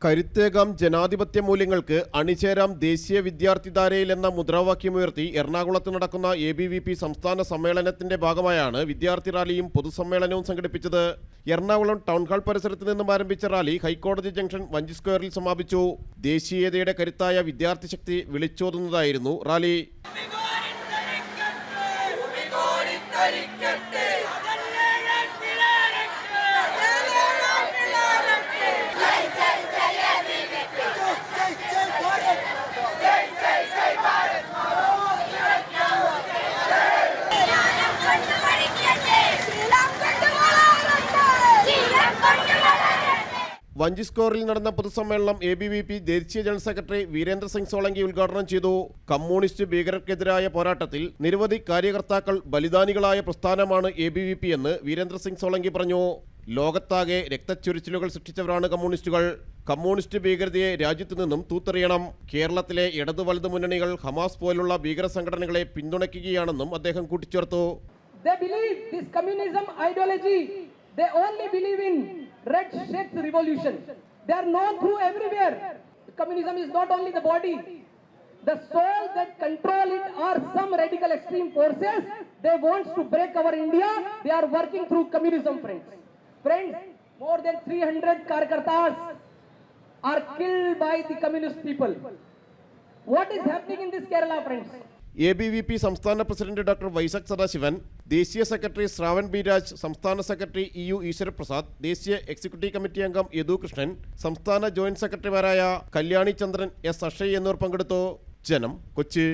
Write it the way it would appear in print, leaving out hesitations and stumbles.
കരുത്തേകാം ജനാധിപത്യ മൂല്യങ്ങൾക്ക് അണിചേരാം ദേശീയ വിദ്യാർത്ഥിധാരയിൽ എന്ന മുദ്രാവാക്യമുയർത്തി എറണാകുളത്ത് നടക്കുന്ന ABVP സംസ്ഥാന സമ്മേളനത്തിന്റെ ഭാഗമായാണ് വിദ്യാർത്ഥി റാലിയും പൊതുസമ്മേളനവും സംഘടിപ്പിച്ചത്. എറണാകുളം ടൗൺഹാൾ പരിസരത്ത് നിന്നും ആരംഭിച്ച റാലി ഹൈക്കോടതി ജംഗ്ഷൻ വഞ്ചി സ്ക്വയറിൽ സമാപിച്ചു. ദേശീയതയുടെ കരുത്തായ വിദ്യാർത്ഥി ശക്തി വിളിച്ചോതുന്നതായിരുന്നു റാലി. വഞ്ചി സ്ക്വയറിൽ നടന്ന പൊതുസമ്മേളനം ABVP ദേശീയ ജനറൽ സെക്രട്ടറി വീരേന്ദ്ര സിംഗ് സോളങ്കി ഉദ്ഘാടനം ചെയ്തു. കമ്മ്യൂണിസ്റ്റ് ഭീകരർക്കെതിരായ പോരാട്ടത്തിൽ നിരവധി കാര്യകർത്താക്കൾ ബലിദാനികളായ പ്രസ്ഥാനമാണ് ABVP എന്ന് വീരേന്ദ്ര സിംഗ് സോളങ്കി പറഞ്ഞു. ലോകത്താകെ രക്തച്ചൊരിച്ചിലുകൾ സൃഷ്ടിച്ചവരാണ് കമ്മ്യൂണിസ്റ്റുകൾ. കമ്മ്യൂണിസ്റ്റ് ഭീകരതയെ രാജ്യത്തു നിന്നും തൂത്തെറിയണം. കേരളത്തിലെ ഇടതു വലതു മുന്നണികൾ ഹമാസ് പോലുള്ള ഭീകര സംഘടനകളെ പിന്തുണയ്ക്കുകയാണെന്നും അദ്ദേഹം കൂട്ടിച്ചേർത്തു. They only believe in red shirts revolution. They are known through everywhere. Communism is not only the body. The soul that control it are some radical extreme forces. They want to break our India. They are working through communism, friends. Friends, more than 300 Karkartas are killed by the communist people. What is happening in this Kerala, friends? ABVP സംസ്ഥാന president doctor Vaishakh Sadasivan, ദേശീയ secretary Shravan B Raj, സംസ്ഥാന secretary EU Eswaraprasad, ദേശീയ executive committee അംഗം യദു കൃഷ്ണൻ, സംസ്ഥാന joint സെക്രട്ടറിമാരായ കല്യാണി ചന്ദ്രൻ, S Akshay എന്നിവർ പങ്കെടുത്തു. ജനം, കൊച്ചി.